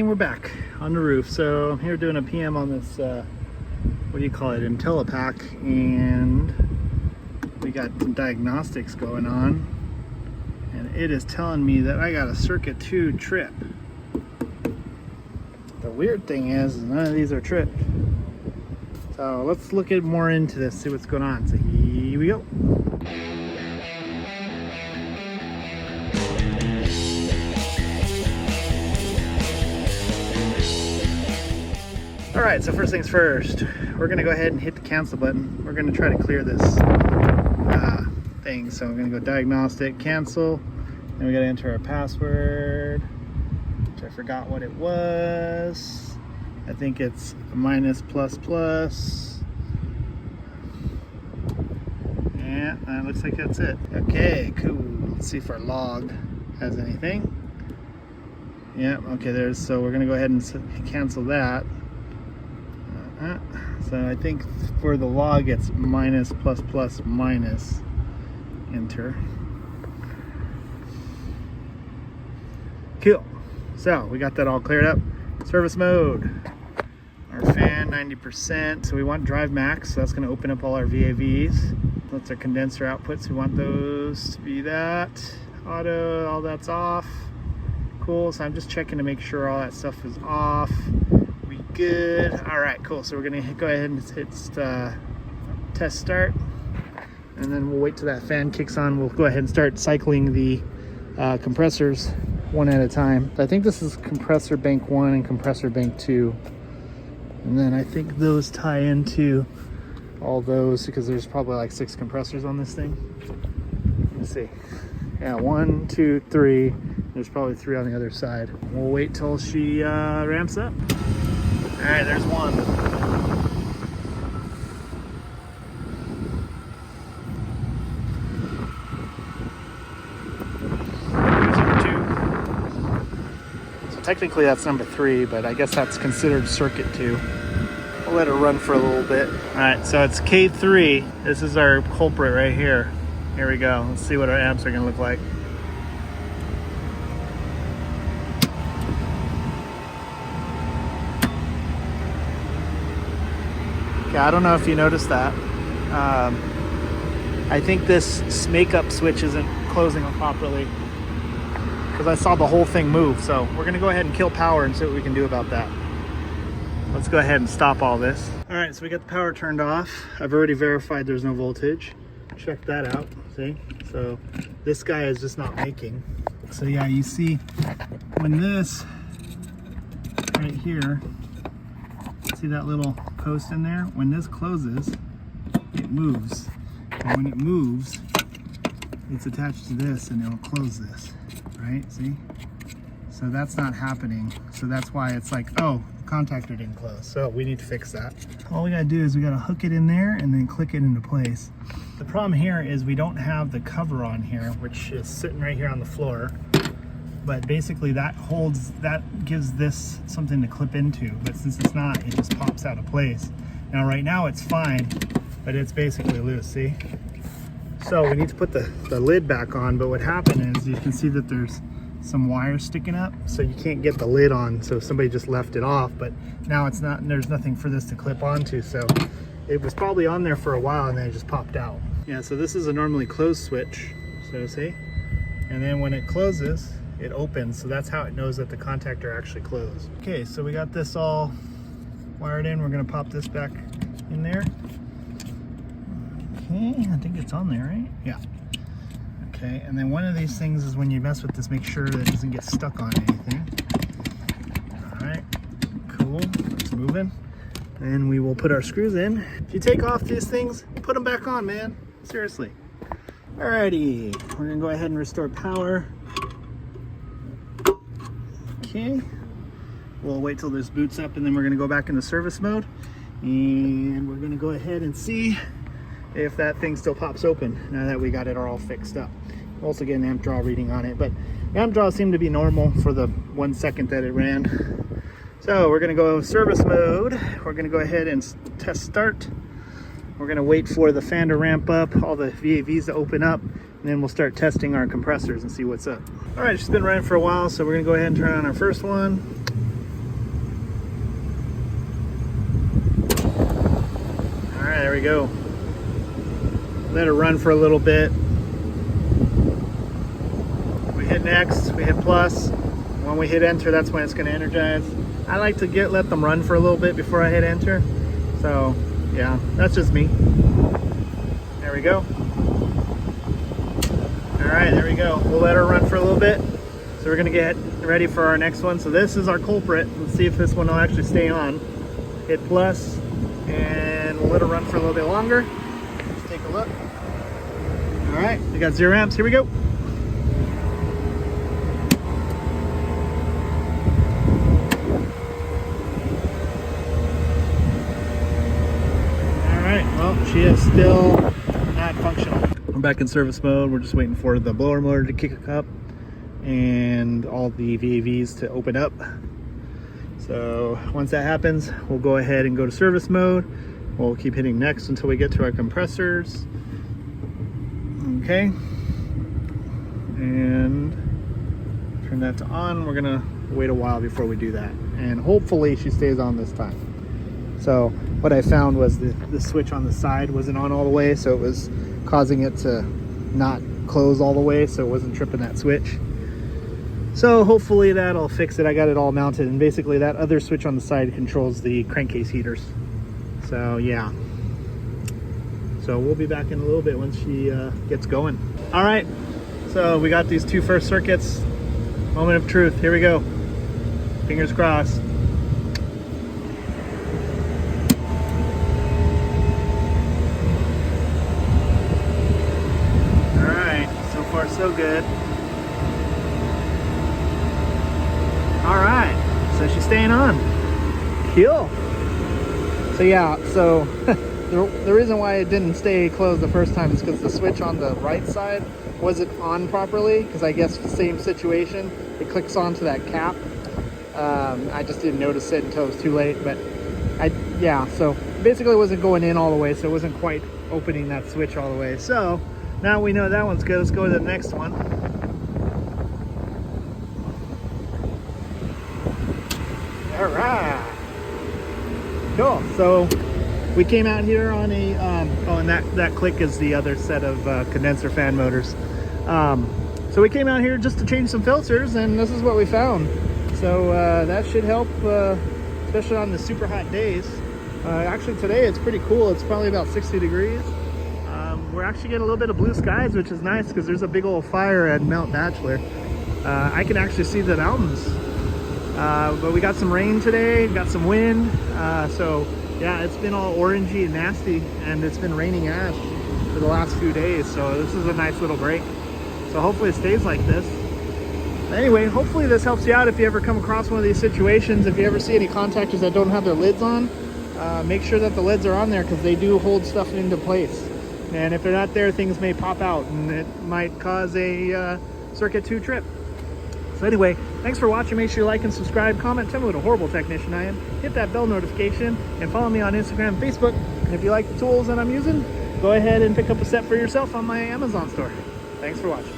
morning, we're back on the roof. So I'm here doing a PM on this, what do you call it, Intellipak, and we got some diagnostics going on, and it is telling me that I got a circuit 2 trip. The weird thing is none of these are tripped. So let's look at more into this, see what's going on. So here we go. All right, so first things first, we're gonna go ahead and hit the cancel button. We're gonna try to clear this thing. So we're gonna go diagnostic, cancel, and we gotta enter our password, which I forgot what it was. I think it's minus plus plus. Yeah, that looks like that's it. Okay, cool. Let's see if our log has anything. Yeah, okay, so we're gonna go ahead and cancel that. So I think for the log it's minus plus plus minus. Enter. Cool. So we got that all cleared up. Service mode. Our fan 90%. So we want drive max. So that's going to open up all our VAVs. That's our condenser outputs. We want those to be that. Auto, all that's off. Cool. So I'm just checking to make sure all that stuff is off. Good. All right, cool. So we're gonna go ahead and hit test start, and then we'll wait till that fan kicks on. We'll go ahead and start cycling the compressors one at a time. I think this is compressor bank 1 and compressor bank 2, and then I think those tie into all those because there's probably like 6 compressors on this thing. Let's see. Yeah, 1, 2, 3. There's probably 3 on the other side. We'll wait till she ramps up. All right, there's 1. There's number 2. So technically that's number 3, but I guess that's considered circuit 2. We'll let it run for a little bit. All right, so it's K3. This is our culprit right here. Here we go. Let's see what our amps are gonna look like. I don't know if you noticed that. I think this make-up switch isn't closing properly because I saw the whole thing move. So we're gonna go ahead and kill power and see what we can do about that. Let's go ahead and stop all this. All right, so we got the power turned off. I've already verified there's no voltage. Check that out, see? So this guy is just not making. So yeah, you see when this right here, see that little post in there? When this closes, it moves. And when it moves, it's attached to this and it'll close this, right? See? So that's not happening. So that's why it's like, oh, the contactor didn't close. So we need to fix that. All we gotta do is we gotta hook it in there and then click it into place. The problem here is we don't have the cover on here, which is sitting right here on the floor. But basically that gives this something to clip into, but since it's not, it just pops out of place. Now right now it's fine, but it's basically loose, see? So we need to put the lid back on, but what happened is you can see that there's some wires sticking up, so you can't get the lid on, so somebody just left it off, but now it's not, there's nothing for this to clip onto, so it was probably on there for a while and then it just popped out. Yeah, so this is a normally closed switch, so see? And then when it closes, it opens, so that's how it knows that the contactor actually closed. Okay, so we got this all wired in. We're gonna pop this back in there. Okay, I think it's on there, right? Yeah. Okay, and then one of these things is when you mess with this, make sure that it doesn't get stuck on anything. All right, cool, it's moving. And we will put our screws in. If you take off these things, put them back on, man. Seriously. Alrighty, we're gonna go ahead and restore power. Okay, we'll wait till this boots up and then we're gonna go back into service mode and we're gonna go ahead and see if that thing still pops open now that we got it all fixed up. We'll also get an amp draw reading on it, but amp draw seemed to be normal for the 1 second that it ran. So we're gonna go service mode. We're gonna go ahead and test start. We're gonna wait for the fan to ramp up, all the VAVs to open up, and then we'll start testing our compressors and see what's up. All right, it's been running for a while, so we're gonna go ahead and turn on our first one. right, there we go. Let it run for a little bit. We hit next, we hit plus. When we hit enter, that's when it's going to energize. I like to let them run for a little bit before I hit enter. So yeah, that's just me. There we go. All right, there we go. We'll let her run for a little bit. So we're gonna get ready for our next one. So this is our culprit. Let's see if this one will actually stay on. Hit plus, and we'll let her run for a little bit longer. Let's take a look. All right, we got 0 amps. Here we go. All right, well, she is still not functional. We're back in service mode. We're just waiting for the blower motor to kick up and all the VAVs to open up. So once that happens, we'll go ahead and go to service mode. We'll keep hitting next until we get to our compressors. Okay. And turn that to on. We're gonna wait a while before we do that. And hopefully she stays on this time. So what I found was the switch on the side wasn't on all the way, so it was causing it to not close all the way, so it wasn't tripping that switch. So hopefully that'll fix it. I got it all mounted, and basically that other switch on the side controls the crankcase heaters. So yeah. So we'll be back in a little bit once she gets going. All right, so we got these two first circuits. Moment of truth, here we go. Fingers crossed. So good. All right, so she's staying on. Cool. So yeah, so the reason why it didn't stay closed the first time is because the switch on the right side wasn't on properly, because I guess the same situation, it clicks onto that cap. I just didn't notice it until it was too late, but yeah, so basically it wasn't going in all the way, so it wasn't quite opening that switch all the way. So now we know that one's good. Let's go to the next one. All right. Cool. So we came out here on a, oh, and that click is the other set of condenser fan motors. So we came out here just to change some filters, and this is what we found. So that should help, especially on the super hot days. Actually today it's pretty cool. It's probably about 60 degrees. We're actually getting a little bit of blue skies, which is nice because there's a big old fire at Mount Bachelor. I can actually see the mountains. But we got some rain today, got some wind. So yeah, it's been all orangey and nasty, and it's been raining ash for the last few days. So this is a nice little break. So hopefully it stays like this. Anyway, hopefully this helps you out if you ever come across one of these situations. If you ever see any contactors that don't have their lids on, make sure that the lids are on there, because they do hold stuff into place. And if they're not there, things may pop out, and it might cause a circuit 2 trip. So anyway, thanks for watching. Make sure you like and subscribe, comment, tell me what a horrible technician I am. Hit that bell notification, and follow me on Instagram and Facebook. And if you like the tools that I'm using, go ahead and pick up a set for yourself on my Amazon store. Thanks for watching.